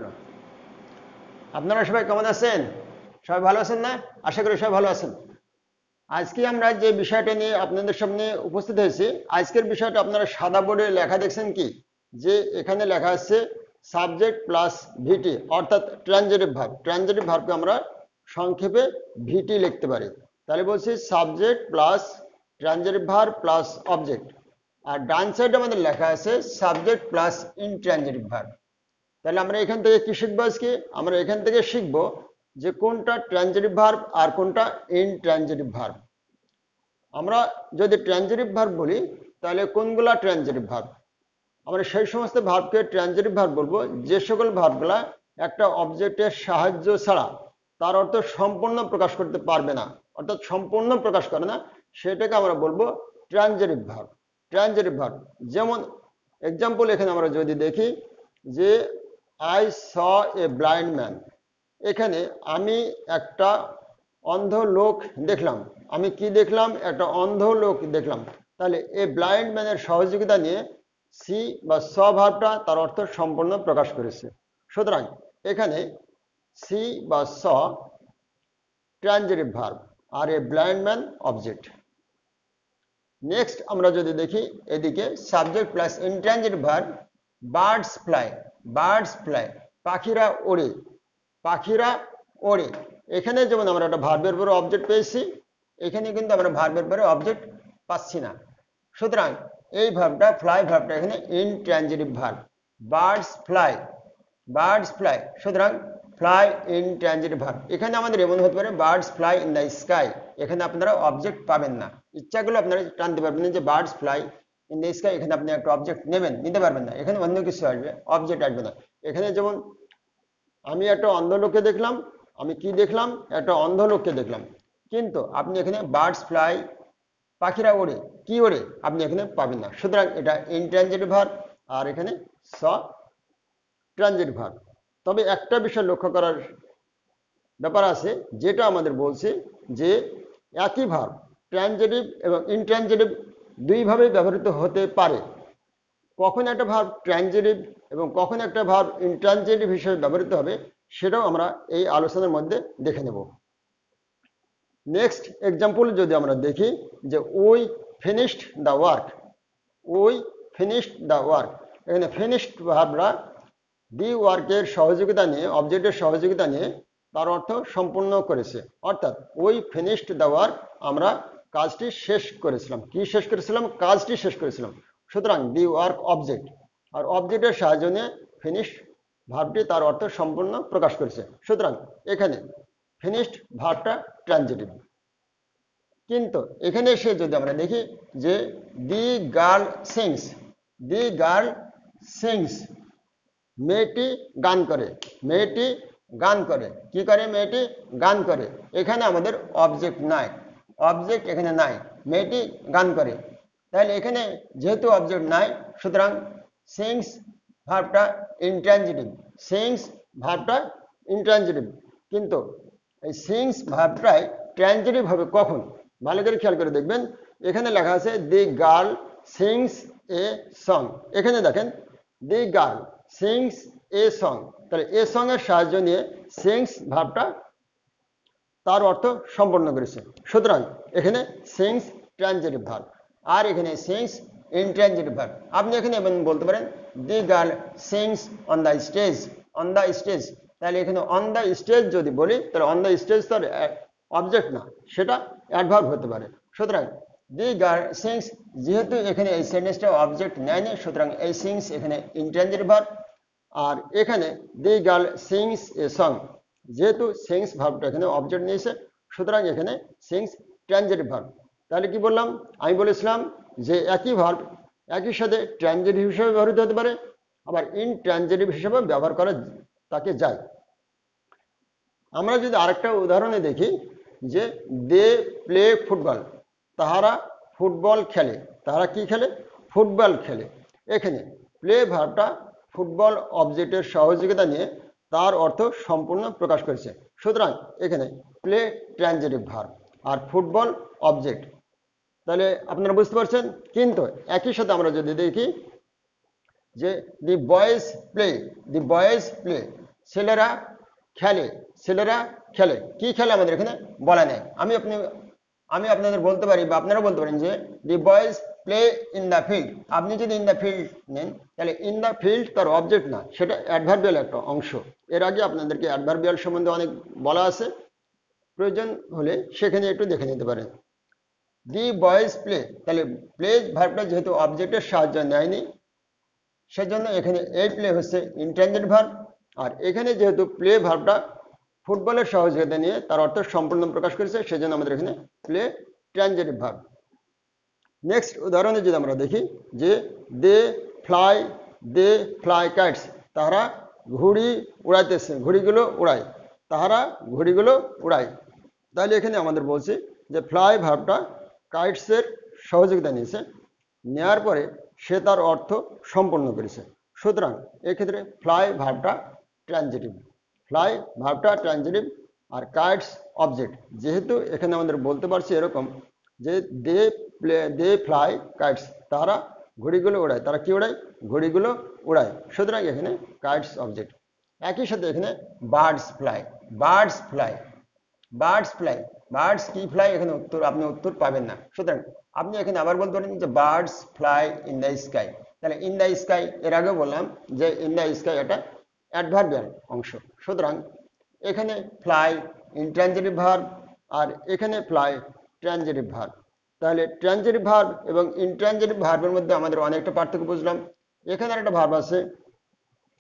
না। আপনারা সবাই কেমন আছেন? সবাই ভালো আছেন না? আশা করি সবাই ভালো আছেন। আজকে আমরা যে বিষয়টা নিয়ে আপনাদের সামনে উপস্থিত হয়েছি, আজকের বিষয়টা আপনারা সাদা বোর্ডে লেখা দেখছেন কি, যে এখানে লেখা আছে সাবজেক্ট প্লাস ভিটি, অর্থাৎ ট্রানজিটিভ ভার্ব। ট্রানজিটিভ ভার্বকে আমরা সংক্ষেপে ভিটি লিখতে পারি। তাহলে বলছি subject plus transitive verb plus object. আর ডান সাইডে আমাদের লেখা আছে সাবজেক্ট প্লাস ইনট্রানজিটিভ ভার্ব। তাহলে আমরা এখান থেকে কি শিখবো আজকে? আমরা এখান থেকে শিখবো যে কোনটা ট্রানজিটিভ ভার্ব আর কোনটা ইনট্রানজিটিভ ভার্ব। আমরা যদি ট্রানজিটিভ ভার্ব বলি তাহলে কোনগুলা ট্রানজিটিভ ভার্ব? আমরা সেই সমস্ত ভার্বকে ট্রানজিটিভ ভার্ব বলবো যে সকল ভার্বগুলা একটা অবজেক্টের সাহায্য ছাড়া তার অর্থ সম্পূর্ণ প্রকাশ করতে পারবে না, অর্থাৎ সম্পূর্ণ প্রকাশ করে না, সেটাকে আমরা বলবো ট্রানজিটিভ ভার্ব। ট্রানজিটিভ ভার্ব যেমন এক্সাম্পল এখানে আমরা যদি দেখি যে I saw A blind man, এখানে আমি একটা অন্ধ লোক দেখলাম। আমি কি দেখলাম? একটা অন্ধ লোক দেখলাম। তাহলে এই ব্লাইন্ড ম্যানের সহযোগিতা নিয়ে সি বা স ভার্বটা তার অর্থ সম্পূর্ণ প্রকাশ করেছে। সুতরাং এখানে সি বা স ট্রানজিটিভ ভার্ব আর a blind man object. Next আমরা যদি দেখি এদিকে subject plus intransitive verb birds fly. Birds fly, পাখিরা ওড়ে। পাখিরা ওড়ে, এখানে যেমন আমরা একটা ভার্বের পরে অবজেক্ট পেয়েছি, এখানে কিন্তু আমরা ভার্বের পরে অবজেক্ট পাচ্ছি না। সুতরাং এই ভার্বটা ফ্লাই ভার্বটা এখানে intransitive verb. Birds fly, birds fly, সুতরাং ফ্লাই ইনট্রানজিটিভ ভার্ব। এখানে আমাদের এমন হতে পারে birds fly in the sky, এখানে আপনারা অবজেক্ট পাবেন না। ইচ্ছাগুলো আপনারা টানতে পারবেন না যে birds fly in the sky, এখানে আপনি একটা অবজেক্ট নেবেন, নিতে পারবেন না, এখানে অন্য কিছু আসবে, অবজেক্ট আসবে না। এখানে যেমন আমি একটা অন্ধ লোককে দেখলাম, আমি কি দেখলাম? একটা অন্ধ লোককে দেখলাম, কিন্তু আপনি এখানে বার্ডস ফ্লাই, পাখিরা ওড়ে, কি ওড়ে, আপনি এখানে পাবেন না। সুতরাং এটা ইনট্রানজিটিভ ভার্ব আর এখানে স ট্রানজিটিভ ভার্ব। তবে একটা বিষয় লক্ষ্য করার ব্যাপার আছে, যেটা আমাদের বলছে যে একই ভার্ব ট্রানজিটিভ এবং ইনট্রানজিটিভ দুইভাবেই ব্যবহৃত হতে পারে। কখন একটা ভার্ব ট্রানজিটিভ এবং কখন একটা ভার্ব ইনট্রানজিটিভ হিসেবে ব্যবহৃত হবে সেটাও আমরা এই আলোচনার মধ্যে দেখে নেব। নেক্সট এক্সাম্পল যদি আমরা দেখি যে we finished the work. We finished the work, এখানে ফিনিশড ভার্বরা দি ওয়ার্কের সহযোগিতা নিয়ে, অবজেক্টের সহযোগিতা নিয়ে তার অর্থ সম্পূর্ণ করেছে। অর্থাৎ উই ফিনিশড দ্য ওয়ার্ক, আমরা কাজটি শেষ করেছিলাম। কি শেষ করেছিলাম? কাজটি শেষ করেছিলাম। সুতরাং দি ওয়ার্ক অবজেক্ট, আর অবজেক্টের সাহায্য নিয়ে ফিনিশ ভার্বটি তার অর্থ সম্পূর্ণ প্রকাশ করেছে। সুতরাং এখানে ফিনিশড ভার্বটা ট্রানজিটিভ। কিন্তু এখানে এসে যদি আমরা দেখি যে দি গার্ল সিংস, দি গার্ল সিংস, মেয়েটি গান করে, মেয়েটি গান করে, কি করে? মেয়েটি গান করে। এখানে আমাদের অবজেক্ট নাই, অবজেক্ট এখানে নাই, মেয়েটি গান করে। তাহলে এখানে যেহেতু অবজেক্ট নাই, সুতরাং সিংস ভার্বটা ইনট্রানজিটিভ, সিংস ভার্বটা ইনট্রানজিটিভ। কিন্তু এই সিংস ভার্বটাই ট্রানজিটিভ হবে কখন? ভালো করে খেয়াল করে দেখবেন, এখানে লেখা আছে দি গার্ল সিংস এ সং। এখানে দেখেন দি গার্ল সিংস এ সং, তাহলে এ সং এর সাহায্য নিয়ে সিংস ভার্বটা তার অর্থ সম্পন্ন করেছে। সুতরাং এখানে সিংস ট্রানজিটিভ ভার্ব আর এখানে সিংস ইনট্রানজিটিভ ভার্ব। আপনি এখানে বলতে পারেন দি girl sings on the stage, on the stage. তাহলে এখানে অন দ্য স্টেজ যদি বলি তাহলে অন দ্য স্টেজ তো অবজেক্ট না, সেটা অ্যাডভার্ব হতে পারে। সুতরাং দি গার্ল সিংস, যেহেতু এখানে এই সেন্টেন্সটা অবজেক্ট নেয়নি, সুতরাং এই সিংস এখানে ইনট্রানজিটিভ ভার্ব। আর এখানে the girl sings a song, যেহেতু সিংস ভার্বটা এখানে অবজেক্ট নিয়েছে, সুতরাং এখানে সিংস ট্রানজিটিভ ভার্ব। তাহলে কি বললাম? আমি বলেছিলাম যে একই ভার্ব একই সাথে ট্রানজিটিভ হিসেবে ব্যবহৃত হতে পারে, আবার ইনট্রানজিটিভ হিসেবে ব্যবহার করা তাকে যায়। আমরা যদি আরেকটা উদাহরণে দেখি যে দে প্লে ফুটবল, তাহারা ফুটবল খেলে। তাহারা কি খেলে? ফুটবল খেলে। এখানে প্লে ভার্বটা ফুটবল অবজেক্টের সহযোগিতা নিয়ে তার অর্থ সম্পূর্ণ প্রকাশ করেছে। সুতরাং এখানে প্লে ট্রানজিটিভ ভার্ব আর ফুটবল অবজেক্ট। তাহলে আপনারা বুঝতে পারছেন। কিন্তু একই সাথে আমরা যদি দেখি যে the boys play, the boys play, ছেলেরা খেলে, ছেলেরা খেলে। কি খেলে আমাদের এখানে বলা নেই। আমি আপনাদের বলতে পারি বা আপনারা বলতে পারেন যে the boys play in the field. আপনি যদি ইন দ্য ফিল্ড নেন তাহলে ইন দ্য ফিল্ড তার অবজেক্ট না, সেটা অ্যাডভার্বিয়াল একটা অংশ। এর আগে আপনাদেরকে অ্যাডভার্বিয়াল সম্বন্ধে অনেক বলা আছে, প্রয়োজন হলে সেখানে একটু দেখে নিতে পারেন। দি বয়েজ প্লে, তাহলে প্লে ভার্বটা যেহেতু অবজেক্টের সাহায্য নেয়নি, সেজন্য এখানে এই প্লে হচ্ছে ইনট্রানজিটিভ ভার্ব। আর এখানে যেহেতু প্লে ভার্বটা ফুটবলের সহযোগিতা নিয়ে তার অর্থ সম্পূর্ণ প্রকাশ করেছে, সেজন্য আমাদের এখানে প্লে ট্রানজিটিভ ভার্ব। নেক্সট উদাহরণে যদি আমরা দেখি যে দে ফ্লাই কাইটস, তাহারা ঘুড়ি উড়াইতেছে, ঘুড়িগুলো উড়ায়, তাহারা ঘুড়িগুলো উড়ায়। তাহলে এখানে আমাদের বলছে যে ফ্লাই ভার্বটা কাইটসের সহযোগিতা নিয়েছে, নেওয়ার পরে সে তার অর্থ সম্পন্ন করেছে। সুতরাং এক্ষেত্রে ফ্লাই ভার্বটা ট্রানজিটিভ, ফ্লাই ভার্বটা ট্রানজিটিভ আর কাইটস অবজেক্ট। যেহেতু এখানে আমাদের বলতে পারছি এরকম যে দে ফ্লাই কাইটস, তারা ঘুড়িগুলো উড়ায়, তারা কি উড়ায়? ঘুড়িগুলো উড়ায়। সুতরাং এখানে কাইটস অবজেক্ট। একই সাথে এখানে birds fly, birds fly, birds fly, birds কি ফ্লাই, এখানে আপনি উত্তর পাবেন না। সুতরাং আপনি এখানে আবার বলতে পারেন যে birds fly in the sky. তাহলে ইন দ্য স্কাই, এর আগেও বললাম যে ইন দ্য স্কাই এটা অ্যাডভার্বিয়াল অংশ। সুতরাং এখানে ফ্লাই ইনট্রানজিটিভ ভার্ব আর এখানে ফ্লাই ট্রানজিটিভ ভার্ব। তাহলে ট্রানজিটিভ ভার্ব এবং ইনট্রানজিটিভ ভার্বের মধ্যে আমাদের অনেকটা পার্থক্য বুঝলাম। এখানে একটা ভার্ব আছে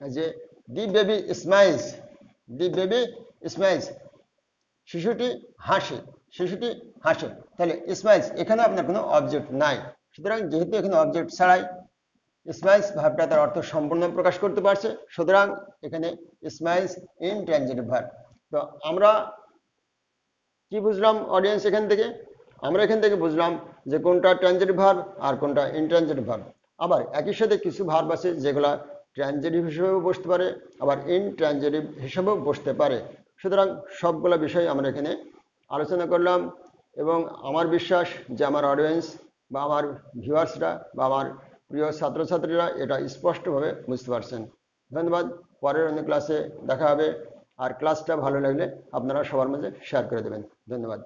যে দি বেবি স্মাইলস, দি বেবি স্মাইলস, শিশুটি হাসে, শিশুটি হাসে। তাহলে স্মাইলস, এখানে আপনার কোনো অবজেক্ট নাই। সুতরাং যেহেতু এখানে অবজেক্ট ছাড়াই স্মাইলস ভার্বটা তার অর্থ সম্পূর্ণ প্রকাশ করতে পারছে, সুতরাং এখানে স্মাইলস ইনট্রানজিটিভ ভার্ব। তো আমরা কি বুঝলাম অডিয়েন্স এখান থেকে? আমরা এখান থেকে বুঝলাম যে কোনটা ট্রানজিটিভ ভার্ব আর কোনটা ইনট্রানজিটিভ ভার্ব। আবার একই সাথে কিছু ভার্ব আছে যেগুলা ট্রানজিটিভ হিসেবেও বসতে পারে, আবার ইনট্রানজিটিভ হিসেবেও বসতে পারে। সুতরাং সবগুলো বিষয় আমরা এখানে আলোচনা করলাম এবং আমার বিশ্বাস যে আমার অডিয়েন্স বা আমার ভিউয়ার্সরা বা আমার প্রিয় ছাত্রছাত্রীরা এটা স্পষ্টভাবে বুঝতে পারছেন। ধন্যবাদ। পরের অন্য ক্লাসে দেখা হবে। আর ক্লাসটা ভালো লাগলে আপনারা সবার মাঝে শেয়ার করে দেবেন। ধন্যবাদ।